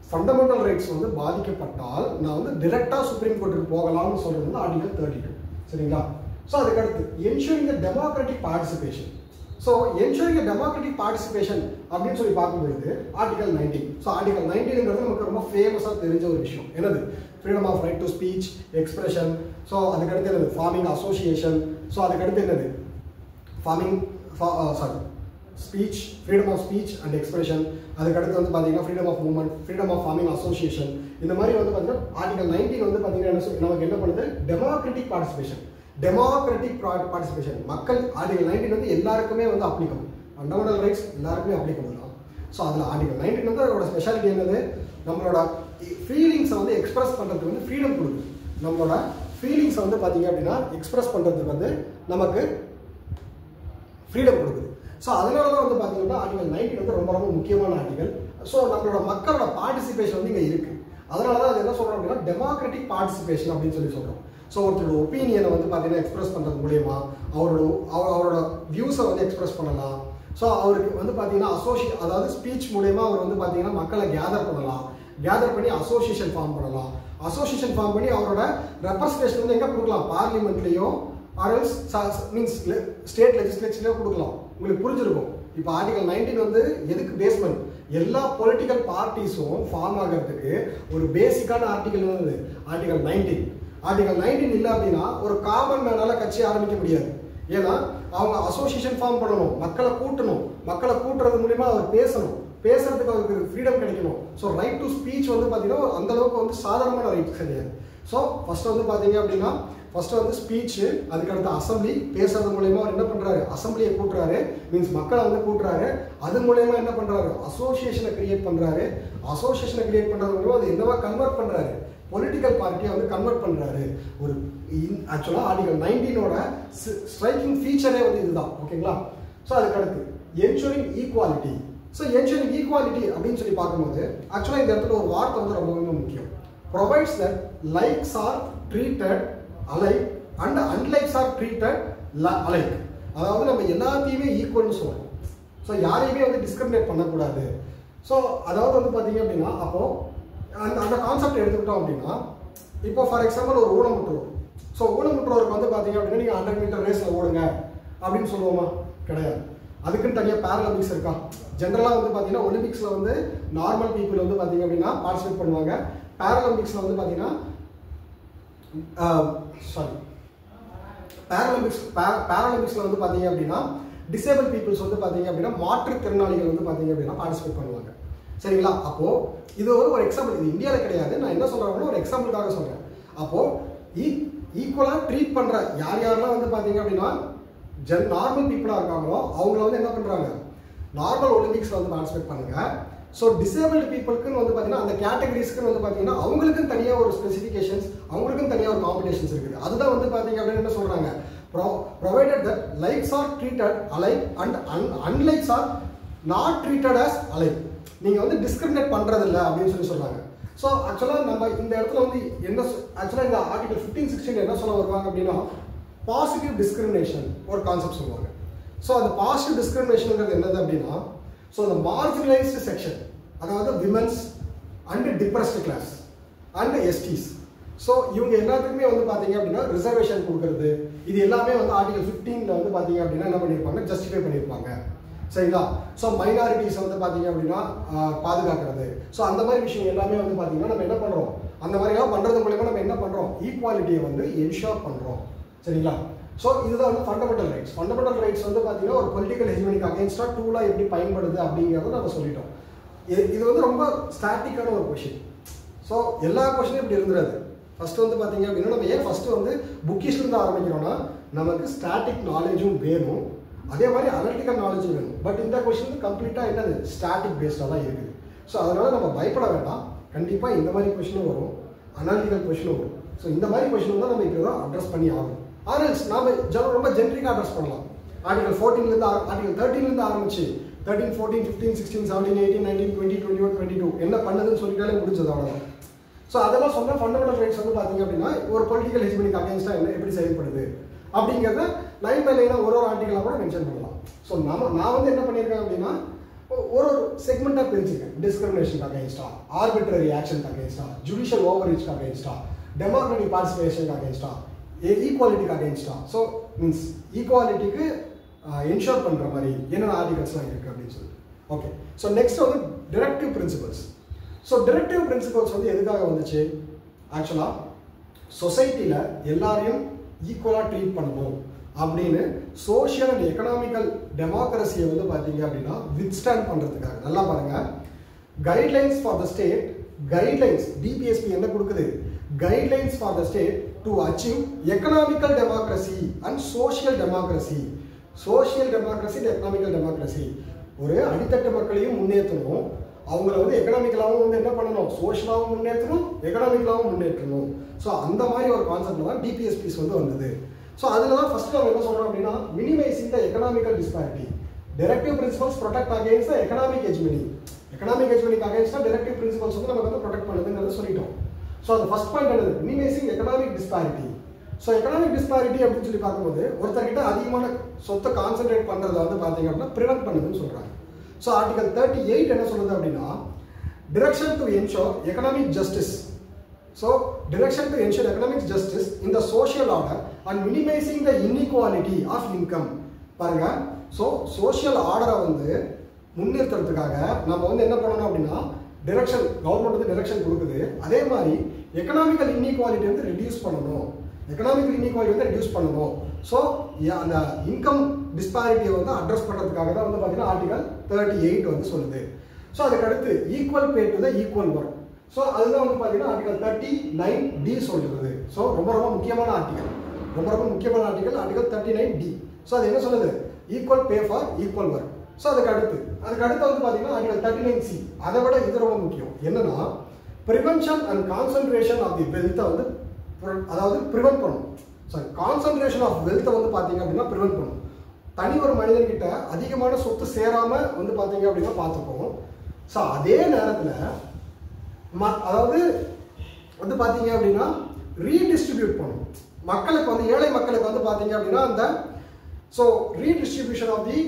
ஃபண்டமெண்டல் ரைட்ஸ் வந்து பாதிக்கப்பட்டால் நான் வந்து டிரெக்டாக சுப்ரீம் கோர்ட்டுக்கு போகலாம்னு சொல்கிறது வந்து ஆர்டிகல் 32. சரிங்களா? ஸோ அதுக்கடுத்து என்ஷூரிங் த டெமோக்ராட்டிக் பார்ட்டிசிபேஷன். ஸோ என்ஷூரிங் த டெமோக்ராட்டிக் பார்ட்டிசிபேஷன் அப்படின்னு சொல்லி பார்க்கும்பொழுது ஆர்டிகல் 19. ஸோ ஆர்டிகல் 19ங்கிறது நமக்கு ரொம்ப ஃபேமஸாக தெரிஞ்ச ஒரு விஷயம். என்னது? Freedom of right to speech, expression. So அதுக்கடுத்து என்னது? Forming association. ஸோ அதுக்கடுத்து என்னது? Speech, freedom of speech and expression. அதுக்கடுத்து வந்து பார்த்தீங்கன்னா freedom of movement, freedom of forming association. இந்த மாதிரி வந்து பார்த்தீங்கன்னா ஆர்டிகல் 19 வந்து பார்த்தீங்கன்னா நமக்கு என்ன பண்ணுது? Democratic participation. டெமோக்ராட்டிக் பார்ட்டிசிபேஷன் மக்கள் ஆர்டிகல் 19 வந்து எல்லாருக்குமே வந்து அப்ளிகபிள். ஃபண்டமெண்டல் ரைட்ஸ் எல்லாருக்குமே அப்ளிகபிள் தான். ஸோ அதில் ஆர்டிகல் 19 வந்து அதோட ஸ்பெஷாலிட்டி என்னது? நம்மளோட ஃபீலிங்ஸை வந்து எக்ஸ்பிரஸ் பண்ணுறதுக்கு வந்து ஃப்ரீடம் கொடுக்குது. நம்மளோட ஃபீலிங்ஸை வந்து பார்த்தீங்க அப்படின்னா எக்ஸ்பிரஸ் பண்ணுறதுக்கு வந்து நமக்கு ஃப்ரீடம் கொடுக்குது. ஸோ அதனால தான் வந்து பார்த்தீங்கன்னா ஆர்டிகல் 19 வந்து ரொம்ப ரொம்ப முக்கியமான ஆர்டிகல். ஸோ நம்மளோட மக்களோட பார்ட்டிசிபேஷன் வந்து இங்கே இருக்குது. அதனால தான் அது என்ன சொல்கிறோம் அப்படின்னா டெமோக்ராட்டிக் பார்ட்டிசிபேஷன் அப்படின்னு சொல்லி சொல்கிறோம். ஸோ ஒருத்தரோட ஒப்பீனியனை வந்து பார்த்தீங்கன்னா எக்ஸ்பிரஸ் பண்ணுறது மூலயமா அவரோட வியூஸை வந்து எக்ஸ்பிரஸ் பண்ணலாம். ஸோ அவருக்கு வந்து பார்த்தீங்கன்னா அதாவது ஸ்பீச் மூலயமா அவர் வந்து பார்த்தீங்கன்னா மக்களை கேதர் பண்ணலாம். கேதர் பண்ணி அசோசியேஷன் ஃபார்ம் பண்ணலாம். அசோசியேஷன் ஃபார்ம் பண்ணி அவரோட ரெப்ரஸன்டேஷன் வந்து எங்கே கொடுக்கலாம்? பார்லிமெண்ட்லேயோ ஆர்எல்ஸ் மீன்ஸ் ஸ்டேட் லெஜிஸ்லேச்சர்லேயோ கொடுக்கலாம். உங்களுக்கு புரிஞ்சிருக்கும். இப்போ ஆர்டிகல் 19 வந்து எதுக்கு பேஸ்மெண்ட்? எல்லா பொலிட்டிக்கல் பார்ட்டிஸும் ஃபார்ம் ஆகிறதுக்கு ஒரு பேசிக்கான ஆர்டிகல் என்னது? ஆர்டிகல் 19. ஆர்டிகல் 19 இல்லை அப்படின்னா ஒரு காமன் மேனால கட்சி ஆரம்பிக்க முடியாது. ஏன்னா அவங்க அசோசியேஷன் ஃபார்ம் பண்ணணும், மக்களை கூட்டணும், மக்களை கூட்டுறது மூலியமா அவர் பேசணும், பேசுறதுக்கு அவருக்கு ஃப்ரீடம் கிடைக்கணும். ஸோ ரைட் டு ஸ்பீச் வந்து பார்த்தீங்கன்னா அந்த அளவுக்கு வந்து சாதாரணமான ரைட்ஸ் கிடையாது. ஸோ ஃபர்ஸ்ட் வந்து பார்த்தீங்க அப்படின்னா ஃபர்ஸ்ட் வந்து ஸ்பீச்சு, அதுக்கடுத்து அசம்பிளி. பேசுறது மூலயமா அவர் என்ன பண்றாரு? அசம்பிளியை கூட்டுறாரு, மீன்ஸ் மக்களை வந்து கூட்டுறாரு. அது மூலயமா என்ன பண்றாரு? அசோசியேஷனை கிரியேட் பண்றாரு. அசோசியேஷனை கிரியேட் பண்றது மூலமா அது என்னவா கன்வெர்ட் பண்றாரு? பொலிட்டிக்கல் பார்ட்டியை வந்து கன்வெர்ட் பண்றாரு. ஒரு ஆக்சுவலா ஆர்டிகல் 19ஓட ஸ்ட்ரைக்கிங் ஃபீச்சரே வந்து இதுதான். ஓகேங்களா? ஸோ அதுக்கடுத்து ensuring equality. So ensuring equality அப்படின்னு சொல்லி பார்க்கும்போது ஆக்சுவலாக இந்த இடத்துல ஒரு வார்த்தை வந்து ரொம்பவே முக்கியம். Provides that likes are treated alike and unlikes are treated alike. அதாவது நம்ம எல்லாத்தையுமே ஈக்குவல்னு சொல்றோம். ஸோ யாரையுமே வந்து டிஸ்கிரிமினேட் பண்ணக்கூடாது. ஸோ அதாவது வந்து பார்த்தீங்க அப்படின்னா அப்போ அந்த கான்செப்ட் எடுத்துக்கிட்டோம் அப்படின்னா இப்போ ஃபார் எக்ஸாம்பிள் ஒரு ஊனமுற்றோர். ஸோ ஊனமுற்றோருக்கு வந்து பார்த்தீங்க அப்படின்னா நீங்கள் 100 மீட்டர் ரேஸில் ஓடுங்க அப்படின்னு சொல்லுவோமா? கிடையாது. அதுக்குன்னு தனியாக பேரலிம்பிக்ஸ் இருக்கா? ஜென்ரலாக வந்து பார்த்தீங்கன்னா ஒலிம்பிக்ஸில் வந்து நார்மல் பீப்புள் வந்து பார்த்தீங்க அப்படின்னா பார்ட்டிசிபேட் பண்ணுவாங்க. பேரலிம்பிக்ஸில் வந்து பார்த்தீங்கன்னா பேரலிம்பிக்ஸில் வந்து பார்த்தீங்க அப்படின்னா டிசேபிள் பீப்புள்ஸ் வந்து பார்த்தீங்க அப்படின்னா மாற்றுத்திறனாளிகள் வந்து பார்த்தீங்க அப்படின்னா பார்ட்டிசிபேட் பண்ணுவாங்க. சரிங்களா? அப்போ இது ஒரு எக்ஸாம்பிள். இது இந்தியாவில் கிடையாது. நான் என்ன சொல்றேன்னா ஒரு எக்ஸாம்பிளுக்காக சொல்றேன். அப்போ ஈக்குவலா ட்ரீட் பண்ற யாரெல்லாம் வந்து பாத்தீங்க அப்படின்னா நார்மல் பீப்புளாக இருக்காங்களோ அவங்கள வந்து என்ன பண்ணுறாங்க, நார்மல் ஒலிம்பிக்ஸில் வந்து பார்ட்டிசிபேட் பண்ணுங்க. ஸோ டிசேபிள்டு பீப்புளுக்குன்னு வந்து பார்த்தீங்கன்னா அந்த கேட்டகரிஸ்க்குன்னு வந்து பார்த்தீங்கன்னா அவங்களுக்கும் தனியாக ஒரு ஸ்பெசிஃபிகேஷன்ஸ், அவங்களுக்கும் தனியாக ஒரு காம்படிஷன்ஸ் இருக்குது. அதுதான் வந்து பார்த்தீங்க அப்படின்னு என்ன சொல்கிறாங்க, provided that likes are treated alike and unlikes are not treated as alike. நீங்கள் வந்து டிஸ்கிரிமினேட் பண்ணுறதில்ல அப்படின்னு சொல்கிறாங்க. ஸோ ஆக்சுவலாக நம்ம இந்த இடத்துல வந்து என்ன ஆக்சுவலாக இந்த ஆர்டிகல் 15-16 என்ன சொல்ல வருவாங்க அப்படின்னா பாசிட்டிவ் டிஸ்கிரிமினேஷன் ஒரு கான்செப்ட் சொல்லுவாங்க. ஸோ அந்த பாசிட்டிவ் டிஸ்கிரிமினேஷனுங்கிறது என்னது அப்படின்னா, ஸோ அந்த மார்ஜினலைஸ்டு செக்ஷன், அதாவது womens and depressed class and STs, so இவங்க எல்லாத்துக்குமே வந்து பார்த்தீங்க அப்படின்னா ரிசர்வேஷன் கொடுக்குறது, இது எல்லாமே வந்து ஆர்டிகல் 15 வந்து பார்த்தீங்க அப்படின்னா என்ன பண்ணியிருப்பாங்க, ஜஸ்டிஃபை பண்ணியிருப்பாங்க. சரிங்களா? ஸோ மைனாரிட்டிஸ் வந்து பார்த்தீங்க அப்படின்னா பாதுகாக்கிறது. ஸோ அந்த மாதிரி விஷயம் எல்லாமே வந்து பார்த்தீங்கன்னா நம்ம என்ன பண்ணுறோம், அந்த மாதிரிலாம் பண்ணுறது மூலமா நம்ம என்ன பண்ணுறோம், ஈக்குவாலிட்டியை வந்து என்ஷோர் பண்ணுறோம். சரிங்களா? ஸோ இதுதான் வந்து ஃபண்டமெண்டல் ரைட்ஸ். ஃபண்டமெண்டல் ரைட்ஸ் வந்து பார்த்தீங்கன்னா ஒரு பொலிட்டிக்கல் ஹெஜ்மனிக்கு அகேன்ஸ்டாக டூலாக எப்படி பயன்படுது அப்படிங்கிறத நம்ம சொல்லிட்டோம். இது வந்து ரொம்ப ஸ்டாட்டிக்கான ஒரு கொஷின். ஸோ எல்லா கொஷினும் இப்படி இருந்துடாது. ஃபஸ்ட்டு வந்து பார்த்தீங்க அப்படின்னா நம்ம ஏன் ஃபஸ்ட்டு வந்து புக்கிஷ்லேருந்து ஆரம்பிக்கிறோன்னா நமக்கு ஸ்டாட்டிக் நாலேஜும் வேணும், அதே மாதிரி அனலிட்டிக்கல் நாலேஜும் வேணும். பட் இந்த கொஷின் கம்ப்ளீட்டாக என்னது ஸ்டாட்டிக் பேஸ்டாக தான் இருக்குது. ஸோ அதனால் நம்ம பயப்பட வேண்டாம். கண்டிப்பாக இந்த மாதிரி கொஷினும் வரும், அனலிட்டிக்கல் கொஷினும் வரும். ஸோ இந்த மாதிரி கொஷினும் தான் நம்ம இப்படி தான் அட்ரஸ் பண்ணி ஆகணும். ஆர்எல்ஸ் நாம் ரொம்ப ஜென்ரிக்காக அட்ரஸ் பண்ணலாம். ஆர்டிகல் 14லேருந்து ஆர்டிகல் 13லேருந்து ஆரம்பிச்சு 13, 14, 15, 16, 17, 18, 19, 20, 21, 22 என்ன பண்ணுதுன்னு சொல்லிட்டாலே முடிஞ்சது அவ்வளோதான். ஸோ அதெல்லாம் சொன்ன ஃபண்டமெண்டல் ரைட்ஸ் வந்து பார்த்தீங்க அப்படின்னா ஒரு பொலிட்டிக்கல் ஹெஜ்மனிக்கு அகேன்ஸ்டாக என்ன எப்படி செயல்படுது அப்படிங்கிறத லைன் பை லைனாக ஒரு ஆர்டிகலாக கூட மென்ஷன் பண்ணலாம். ஸோ நான் வந்து என்ன பண்ணியிருக்கேன் அப்படின்னா ஒரு செக்மெண்ட்டாக பிரிஞ்சிருக்கேன். டிஸ்கிரிமினேஷன் அகேன்ஸ்டா, ஆர்பிட்ரரி ஆக்ஷன் அகேன்ஸ்டா, ஜுடிஷியல் ஓவர்ரீச் அகேன்ஸ்டா, டெமோக்ராட்டிக் பார்ட்டிசிபேஷன் அகேன்ஸ்டா, ஈக்குவாலிட்டிக்கு அகேன்ஸ்டா. ஸோ மீன்ஸ் ஈக்குவாலிட்டிக்கு என்ஷோர் பண்ணுற மாதிரி என்னென்ன ஆர்டிகல்ஸ்லாம் இருக்குது அப்படின்னு சொல்லி. ஓகே, ஸோ நெக்ஸ்ட் வந்து directive principles. So directive principles வந்து எதுக்காக வந்துச்சு, ஆக்சுவலாக சொசைட்டியில் எல்லாரையும் ஈக்குவலாக ட்ரீட் பண்ணணும் அப்படின்னு சோஷியல் அண்ட் எக்கனாமிக்கல் டெமோக்ரஸியை வந்து பார்த்தீங்க அப்படின்னா வித்ஸ்டாண்ட் பண்ணுறதுக்காக. நல்லா பாருங்கள், guidelines for the state, guidelines DPSP என்ன கொடுக்குது, guidelines for the state to achieve economical democracy and social democracy. Social democracy and economical democracy, ஒரு அடித்தட்டு மக்களையும் முன்னேற்றணும், அவங்கள வந்து எக்கனாமிக்கலாகவும் வந்து என்ன பண்ணணும், சோஷியலாகவும் முன்னேற்றணும், எக்கனாமிக்கலாகவும் முன்னேற்றணும். ஸோ அந்த மாதிரி ஒரு கான்செப்டில் தான் டிபிஎஸ்பிஸ் வந்து வந்தது. ஸோ அதில் தான் ஃபஸ்ட்டு நம்ம என்ன சொல்கிறோம் அப்படின்னா minimising the economical disparity. Directive principles protect against the economic hegemony. Economic ஹெஜ்மனிக்கு அகேன்ஸ்டாக டைரக்டிவ் பிரின்சிபல்ஸ் வந்து நமக்கு வந்து ப்ரொடெக்ட் பண்ணுதுங்கிறத சொல்லிட்டோம். ஸோ அந்த ஃபஸ்ட் பாயிண்ட் என்னது, minimising economic disparity. So economic disparity அப்படின்னு சொல்லி பார்க்கும்போது ஒருத்தர்கிட்ட அதிகமான சொத்தை கான்சென்ட்ரேட் பண்ணுறத வந்து பார்த்தீங்க அப்படின்னா ப்ரிவென்ட் பண்ணுதுன்னு சொல்கிறாங்க. ஸோ ஆர்டிகல் 38 என்ன சொல்லுது அப்படின்னா direction to ensure economic justice. So direction to ensure economic justice in the social order and minimising the inequality of income. பாருங்க, ஸோ சோஷியல் ஆர்டரை வந்து முன்னிறுத்துறதுக்காக நம்ம வந்து என்ன பண்ணணும் அப்படின்னா டிரெக்ஷன், கவர்மெண்ட் வந்து டிரெக்ஷன் கொடுக்குது. அதே மாதிரி எக்கனாமிக்கல் இன்இக்வாலிட்டி வந்து ரெடியூஸ் பண்ணணும், எக்கனாமிக்கல் இன்இக்வாலிட்டி வந்து ரெடியூஸ் பண்ணணும். ஸோ அந்த இன்கம் டிஸ்பாரிட்டியை வந்து அட்ரஸ் பண்ணுறதுக்காக தான் வந்து பார்த்தீங்கன்னா ஆர்டிகல் 38 வந்து சொல்லுது. ஸோ அதுக்கடுத்து equal pay to the equal work. So அதுதான் வந்து பார்த்தீங்கன்னா ஆர்டிகல் 39D சொல்லுது. ஸோ ரொம்ப முக்கியமான ஆர்டிகல், ரொம்ப முக்கியமான ஆர்டிகல் ஆர்டிகல் 39D. ஸோ அது என்ன சொல்லுது, equal pay for equal work. So அதுக்கடுத்து வந்து பார்த்தீங்கன்னா ஆர்டிகல் 39C. அதை விட இது ரொம்ப முக்கியம் என்னன்னா prevention and concentration of the வெல்த்தை வந்து அதாவது ப்ரிவென்ட் பண்ணும். சாரி, கான்சன்ட்ரேஷன் ஆஃப் வெல்த்தை வந்து பார்த்தீங்க அப்படின்னா ப்ரிவென்ட் பண்ணும். தனி ஒரு மனிதன்கிட்ட அதிகமான சொத்து சேராமல் வந்து பார்த்தீங்க அப்படின்னா பார்த்துப்போம். ஸோ அதே நேரத்தில் அதாவது வந்து பார்த்தீங்க அப்படின்னா ரீடிஸ்ட்ரிபியூட் பண்ணும் மக்களுக்கு வந்து, ஏழை மக்களுக்கு வந்து பார்த்தீங்க அப்படின்னா அந்த so redistribution of the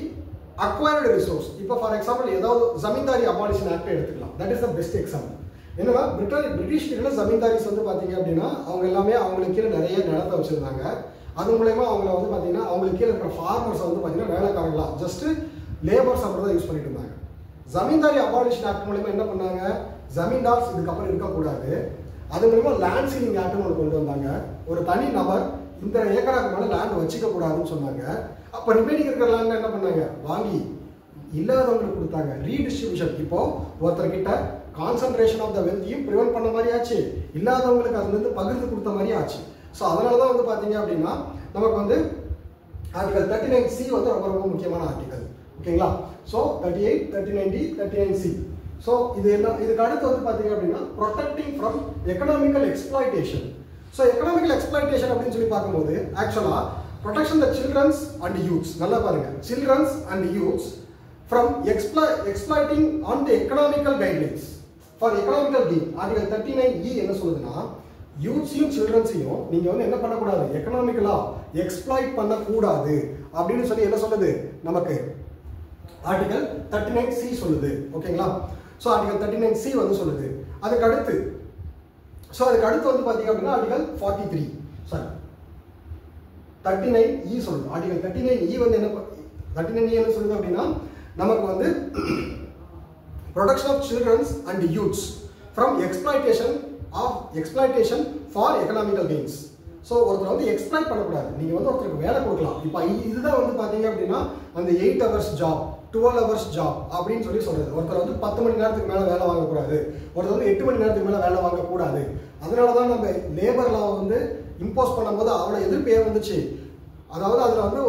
acquired resource. இப்போ ஃபார் எக்ஸாம்பிள் ஏதாவது ஜமீன்தாரி அபாலிஷன் ஆக்ட் எடுத்துக்கலாம். That is the best example. என்னன்னா பிரிட்டிஷ் பீரியடில் ஜமீன்தாரிஸ் வந்து பார்த்தீங்க அப்படின்னா அவங்க எல்லாமே அவங்களுக்கு கீழே நிறைய நிலத்தை வச்சுருந்தாங்க. அது மூலயமா அவங்கள வந்து பார்த்தீங்கன்னா அவங்களுக்கு கீழே இருக்கிற ஃபார்மர்ஸை வந்து பார்த்தீங்கன்னா வேலைக்காரங்களா ஜஸ்ட் லேபர்ஸ் அப்படி தான் யூஸ் பண்ணிட்டு இருந்தாங்க. ஜமீன்தாரி அபாலிஷன் ஆக்ட் மூலமா என்ன பண்ணாங்க, ஜமீன்தார்ஸ் இதுக்கப்புறம் இருக்கக்கூடாது, அது மூலமா லேண்ட் சீலிங் ஆக்ட்னு ஒன்று கொண்டு வந்தாங்க. ஒரு தனி நபர் இந்த ஏக்கராக்கு மேலே லேண்ட் வச்சுக்க கூடாதுன்னு சொன்னாங்க. அப்போ ரிமைனிங் இருக்கிற லேண்ட் என்ன பண்ணாங்க, வாங்கி இல்லாதவங்களுக்கு கொடுத்தாங்க. ரீடிஸ்ட்ரிபியூஷன், இப்போ ஒருத்தர்கிட்ட கான்சன்ட்ரேஷன் ஆஃப் த வெல்த்தையும் ப்ரிவென்ட் பண்ண மாதிரி ஆச்சு, இல்லாதவங்களுக்கு அதுலேருந்து பகிர்ந்து கொடுத்த மாதிரி ஆச்சு. ஸோ அதனால தான் வந்து பார்த்தீங்க அப்படின்னா நமக்கு வந்து ஆர்டிகல் 39C வந்து ரொம்ப ரொம்ப முக்கியமான ஆர்டிகல். ஓகேங்களா? So 38, 39D, 39C. ஸோ இது என்ன, இதுக்கு அடுத்து வந்து பார்த்தீங்க அப்படின்னா protecting from economical exploitation. So economical exploitation அப்படின்னு சொல்லி பார்க்கும்போது ஆக்சுவலாக protection the childrens and youths, நல்லா பாருங்க, childrens and youths from exploiting on the economical guidelines for economical gain. Article 39E என்ன சொல்லுதுன்னா, யூத்ஸையும் சில்ட்ரன்ஸையும் நீங்க வந்து என்ன பண்ணக்கூடாது, எக்கனாமிக்கலா எக்ஸ்ப்ளாய்ட் பண்ணக்கூடாது அப்படின்னு சொல்லி என்ன சொல்லுது நமக்கு ஆர்டிகல் 39C சொல்லுது. ஓகேங்களா? ஸோ ஆர்டிகல் 39C வந்து சொல்லுது. அதுக்கு அடுத்து வந்து பாத்தீங்க அப்படின்னா ஆர்டிகல் 43 சாரி 39E சொல்லுது. ஆர்டிகல் 39E வந்து என்ன 39E என்ன சொல்லுது அப்படின்னா, நமக்கு வந்து protection of childrens and youths from exploitation for economical gains. So ஒருத்தர் வந்து எக்ஸ்ப்ளாய்ட் பண்ணக்கூடாது. நீங்கள் வந்து ஒருத்தருக்கு வேலை கொடுக்கலாம். இப்போ இதுதான் வந்து பார்த்தீங்க அப்படின்னா அந்த 8 hours ஜாப், 12 hours ஜாப் அப்படின்னு சொல்லி சொல்றது. ஒருத்தர் வந்து 10 மணி நேரத்துக்கு மேலே வேலை வாங்கக்கூடாது, ஒருத்தர் வந்து 8 மணி நேரத்துக்கு மேலே வேலை வாங்கக்கூடாது. அதனால தான் நம்ம லேபர் லா வந்து இம்போஸ் பண்ணும்போது அவ்வளோ எதிர்ப்பே வந்துச்சு. அதாவது அதில் வந்து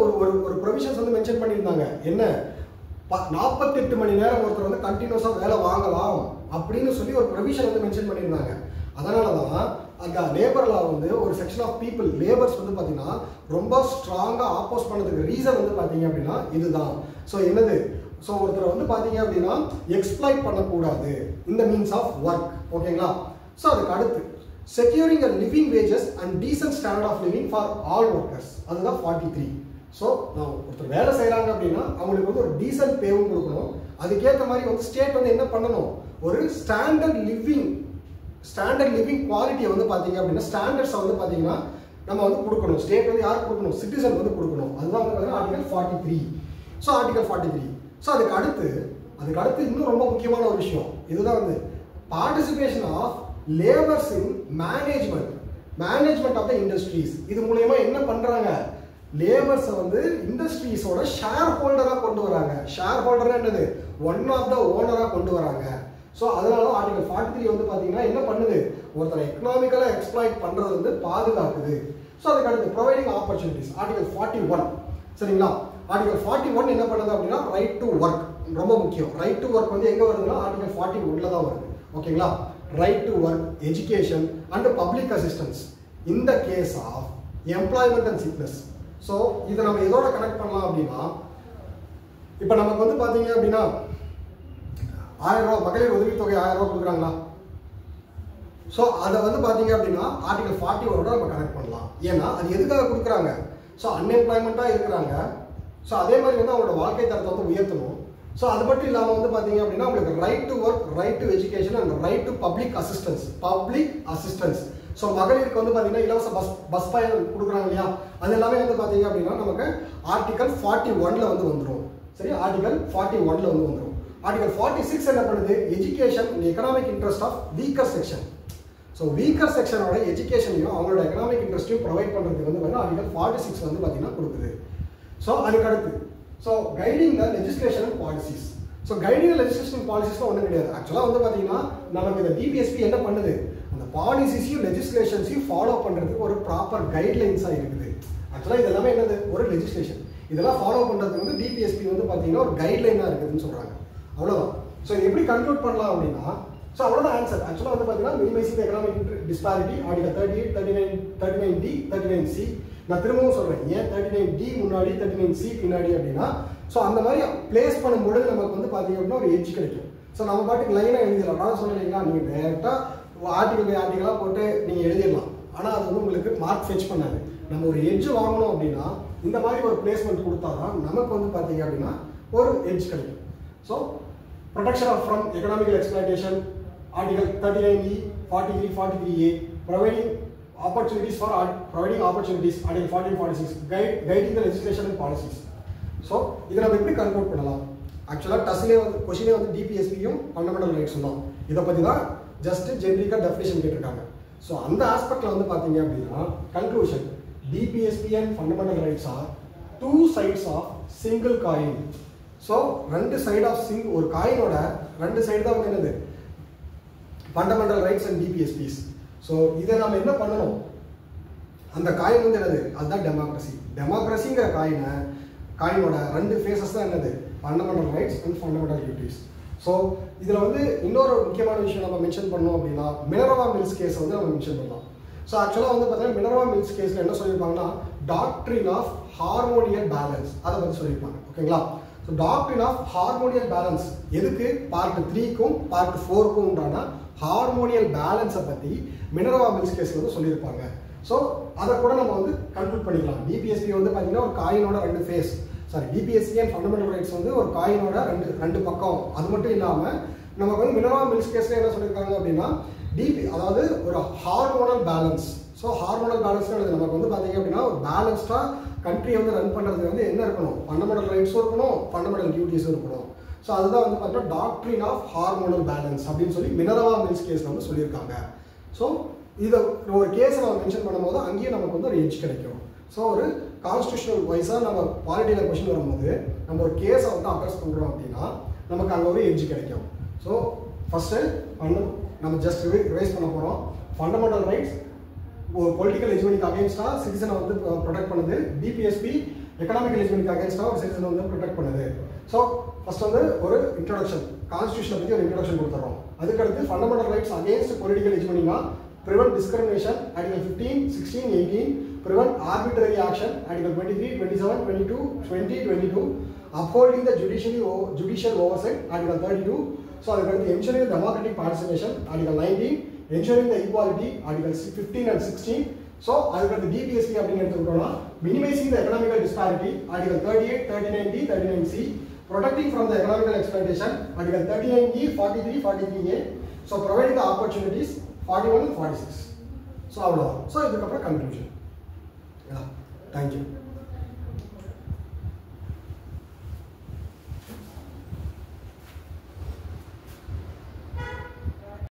ஒரு ப்ரொவிஷன்ஸ் வந்து மென்ஷன் பண்ணியிருந்தாங்க. என்ன, 48 மணி நேரம் ஒருத்தர் வந்து கண்டினியூஸாக வேலை வாங்கலாம் அப்படின்னு சொல்லி ஒரு ப்ரொவிஷன் வந்து மென்ஷன் பண்ணியிருந்தாங்க. அதனால தான் அந்த லேபர் லா வந்து ஒரு செக்ஷன் ஆஃப் பீப்புள் லேபர்ஸ் வந்து பார்த்தீங்கன்னா ரொம்ப ஸ்ட்ராங்காக ஆப்போஸ் பண்ணதுக்கு ரீசன் வந்து பார்த்தீங்க அப்படின்னா இதுதான். ஸோ என்னது, ஸோ ஒருத்தர் வந்து பார்த்தீங்க அப்படின்னா எக்ஸ்ப்ளாய்ட் பண்ணக்கூடாது இந்த மீன்ஸ் ஆஃப் ஒர்க். ஓகேங்களா? ஸோ அதுக்கு அடுத்து securing a living wages and decent standard of living for all workers, அதுதான் 43. ஸோ நான் ஒருத்தர் வேலை செய்கிறாங்க அப்படின்னா அவங்களுக்கு வந்து ஒரு டீசன்ட் பேவும் கொடுக்கணும். அதுக்கேற்ற மாதிரி வந்து ஸ்டேட் வந்து என்ன பண்ணணும், ஒரு ஸ்டாண்டர்ட் லிவிங் குவாலிட்டியை வந்து பார்த்தீங்க அப்படின்னா ஸ்டாண்டர்ட்ஸை வந்து பார்த்தீங்கன்னா நம்ம வந்து கொடுக்கணும். ஸ்டேட் வந்து யாருக்கு கொடுக்கணும், சிட்டிசன் வந்து கொடுக்கணும். அதுதான் வந்து பார்த்தீங்கன்னா ஆர்டிகல் 43. So article 43. ஸோ அதுக்கு அடுத்து இன்னும் ரொம்ப முக்கியமான ஒரு விஷயம் இதுதான் வந்து participation of labours in management of the industries. இது மூலயமா என்ன பண்றாங்க, லேபர்ஸை வந்து இண்டஸ்ட்ரீஸோட ஷேர் ஹோல்டராக கொண்டு வராங்க. ஷேர் ஹோல்டர் என்னது, ஒன் ஆஃப் த ஓனராக கொண்டு வராங்க. ஸோ அதனால ஆர்டிகல் 43 வந்து பார்த்தீங்கன்னா என்ன பண்ணுது, ஒருத்தரை எக்கனாமிக்கலாக எக்ஸ்ப்ளாய்ட் பண்ணுறது வந்து பாதுகாக்குது. ஸோ அதுக்கு அடுத்து ப்ரொவைடிங் ஆப்பர்ச்சுனிட்டிஸ் ஆர்டிகல் 41. சரிங்களா? ஆர்டிகல் 41 என்ன பண்ணுது அப்படின்னா ரைட் டு ஒர்க், ரொம்ப முக்கியம். ரைட் டு ஒர்க் வந்து எங்கே வருதுன்னா ஆர்டிகல் 41 தான் வருது. ஓகேங்களா? Right to work, education and public assistance in the case of employment and sickness. So இதை நம்ம எதோட கனெக்ட் பண்ணலாம் அப்படின்னா, இப்போ நமக்கு வந்து பார்த்தீங்க அப்படின்னா 1000 ரூபா மகளிர் உதவித்தொகை 1000 ரூபா கொடுக்குறாங்களா? ஸோ அதை வந்து பார்த்தீங்க அப்படின்னா ஆர்டிகல் 41 நம்ம கனெக்ட் பண்ணலாம். ஏன்னா அது எதுக்காக கொடுக்குறாங்க, ஸோ அன்எம்ப்ளாய்மெண்ட்டாக இருக்கிறாங்க. ஸோ அதே மாதிரி வந்து அவங்களோட வாழ்க்கை தரத்தை வந்து உயர்த்தணும். ஸோ அது மட்டும் இல்லாமல் வந்து பார்த்தீங்க அப்படின்னா உங்களுக்கு right to work, right to education and right to public assistance. So மகளிருக்கு வந்து பார்த்தீங்கன்னா இலவச பஸ் பயணம் கொடுக்குறாங்க இல்லையா, அது எல்லாமே வந்து பார்த்தீங்க அப்படின்னா நமக்கு ஆர்டிகல் 41 வந்து வந்துடும். சரி, ஆர்டிகல் 41 வந்து வந்துடும். ஆர்டிகல் 46 என்ன பண்ணுது, education and economic interest of weaker section. So weaker செக்ஷனோட எஜுகேஷனையும் அவங்களோட எக்கனாமிக் இன்ட்ரெஸ்ட்டையும் ப்ரொவைட் பண்ணுறதுக்கு வந்து பார்த்தீங்கன்னா ஆர்டிகல் 46 வந்து பார்த்தீங்கன்னா கொடுக்குது. ஸோ அதுக்கு அடுத்து so guiding the legislation and policies. So guiding the legislation பாலிசிஸ்லாம் ஒன்றும் கிடையாது. ஆக்சுவலாக வந்து பார்த்தீங்கன்னா நமக்கு இந்த டிபிஎஸ்பி என்ன பண்ணுது, அந்த பாலிசிஸையும் லெஜிஸ்லேஷன்ஸையும் ஃபாலோ பண்ணுறதுக்கு ஒரு ப்ராப்பர் கைட்லைன்ஸாக இருக்குது. ஆக்சுவலாக இது எல்லாமே என்னது, ஒரு லெஜிஸ்லேஷன். இதெல்லாம் ஃபாலோ பண்ணுறதுக்கு வந்து டிபிஎஸ்பி வந்து பார்த்தீங்கன்னா ஒரு கைட்லைனாக இருக்குதுன்னு சொல்கிறாங்க. அவ்வளோதான். ஸோ இது எப்படி கன்க்ளூட் பண்ணலாம் அப்படின்னா, ஸோ அவ்வளோதான் ஆன்சர். ஆக்சுவலாக வந்து பார்த்தீங்கன்னா minimising economic disparity article 38, 39D, 39C. நான் திரும்பவும் சொல்கிறேன், ஏன் 39D முன்னாடி 39C பின்னாடி அப்படின்னா, ஸோ அந்த மாதிரி பிளேஸ் பண்ணும்பொழுது நமக்கு வந்து பார்த்தீங்க அப்படின்னா ஒரு எட்ஜ் கிடைக்கும். ஸோ நம்ம பாட்டுக்கு லைனாக எழுதிடலாம். நான் சொன்னீங்களா, நீங்கள் டேரெக்டாக ஆர்டிகலாக போட்டு நீங்கள் எழுதிடலாம். ஆனால் அது வந்து உங்களுக்கு மார்க் ஃபெச் பண்ணாது. நம்ம ஒரு எட்ஜ் வாங்கணும் அப்படின்னா இந்த மாதிரி ஒரு பிளேஸ்மெண்ட் கொடுத்தா தான் நமக்கு வந்து பார்த்தீங்க அப்படின்னா ஒரு எட்ஜ் கிடைக்கும். So protection off from economical exploitation article 39E, 43, 43A, providing opportunities article 40, 46, guiding the legislation and policies. So இதை நம்ம எப்படி கன்க்ளூட் பண்ணலாம், ஆக்சுவலாக டஸ்லேயே வந்து கொஷினே வந்து டிபிஎஸ்பியும் ஃபண்டமெண்டல் ரைட்ஸும் தான். இதை பற்றி தான் ஜஸ்ட் ஜென்ரிக்காக டெஃபினேஷன் கேட்டிருக்காங்க. ஸோ அந்த ஆஸ்பெக்டில் வந்து பார்த்தீங்க அப்படின்னா conclusion, DPSP and fundamental rights are two sides of single coin. So ரெண்டு சைடு ஆஃப் ஒரு காயினோட ரெண்டு சைடு தான் வந்து என்னது, fundamental rights and DPSPs. So இதை நம்ம என்ன பண்ணணும், அந்த காயின் வந்து என்னது, அதுதான் டெமோக்ரஸி. டெமோக்ரஸிங்கிற காயினோட 2 ஃபேஸஸ் தான் என்னது, fundamental rights and fundamental duties. So இதில் வந்து இன்னொரு முக்கியமான விஷயம் நம்ம மென்ஷன் பண்ணோம் அப்படின்னா, மினர்வா மில்ஸ் கேஸ் வந்து நம்ம மென்ஷன் பண்ணலாம். ஸோ ஆக்சுவலாக வந்து பார்த்தீங்கன்னா மினர்வா மில்ஸ் கேஸில் என்ன சொல்லியிருப்பாங்கன்னா, டாக்ட்ரின் ஆஃப் ஹார்மோனியல் பேலன்ஸ் அதை பற்றி சொல்லியிருப்பாங்க. ஓகேங்களா? So doctrine of harmonial balance எதுக்கு, பார்ட் 3க்கும் பார்ட் 4க்கும் உண்டான ஹார்மோனியல் பேலன்ஸை பற்றி மினர்வா மில்ஸ் கேஸில் வந்து சொல்லியிருப்பாங்க. ஸோ அதை கூட நம்ம வந்து கன்க்ளூட் பண்ணிக்கலாம். டிபிஎஸ்பி வந்து பார்த்தீங்கன்னா ஒரு காயினோட 2 face, sorry DPSP and fundamental rights வந்து ஒரு காயினோட ரெண்டு பக்கம். அது மட்டும் இல்லாமல் நமக்கு வந்து மினர்வா மில்ஸ் கேஸில் என்ன சொல்லியிருக்காங்க அப்படின்னா, அதாவது ஒரு ஹார்மோனல் பேலன்ஸ். ஸோ ஹார்மோனல் பேலன்ஸ்னால் நமக்கு வந்து பார்த்தீங்க அப்படின்னா ஒரு பேலன்ஸ்டாக கண்ட்ரியை வந்து ரன் பண்ணுறதுக்கு வந்து என்ன இருக்கணும், ஃபண்டமெண்டல் ரைட்ஸும் இருக்கணும், ஃபண்டமெண்டல் டியூட்டிஸும் இருக்கணும். ஸோ அதுதான் வந்து பார்த்தீங்கன்னா டாக்ட்ரின் ஆஃப் ஹார்மோனல் பேலன்ஸ் அப்படின்னு சொல்லி மினர்வா மில்ஸ் கேஸில் வந்து சொல்லியிருக்காங்க. ஸோ இதை ஒரு கேஸை நம்ம மென்ஷன் பண்ணும்போது அங்கேயும் நமக்கு வந்து ஒரு எட்ஜ் கிடைக்கும். ஸோ ஒரு கான்ஸ்டியூஷனல் வைஸாக நம்ம பாலிட்டியில் கொஸ்டின் வரும்போது நம்ம ஒரு கேஸை வந்து அட்ரஸ் பண்ணுறோம் அப்படின்னா நமக்கு அங்கே ஒரு எட்ஜ் கிடைக்கும். ஸோ ஃபஸ்ட்டு நம்ம ஜஸ்ட் ரிவைஸ் பண்ண போகிறோம். ஃபண்டமெண்டல் ரைட்ஸ் ஒரு பொலிட்டிக்கல் ஹெஜ்மனிக்கு அகேன்ஸ்டாக சிட்டிசனை வந்து ப்ரொடெக்ட் பண்ணுது. டிபிஎஸ்பி எக்கனாமிக்கல் ஹெஜ்மனிக்கு அகேன்ஸ்டாக ஒரு சிட்டிசனை வந்து ப்ரொடெக்ட் பண்ணுது. ஸோ ஃபர்ஸ்ட் வந்து ஒரு இன்ட்ரோடக்ஷன், கான்ஸ்டியூஷனை பற்றி ஒரு இன்ட்ரோடக்ஷன் கொடுத்துறோம். அதுக்கடுத்து ஃபண்டமெண்டல் ரைட்ஸ் அகேன்ஸ்ட் பொலிட்டிக்கல் ஹெஜ்மனினா prevent discrimination, Article 15, 16, 18, prevent arbitrary action, Article 23, 27, 22, 20, 22, upholding the judicial oversight, Article 32, so ensuring democratic participation, Article 19, ensuring the equality, Article 15 and 16, so DPSP minimizing the economical disparity, Article 38, 39D, 39C, protecting from the economical exploitation, Article 39E, 43, 43A, so providing the opportunities, 41 and 46. So, this is the conclusion. Yeah. Thank you.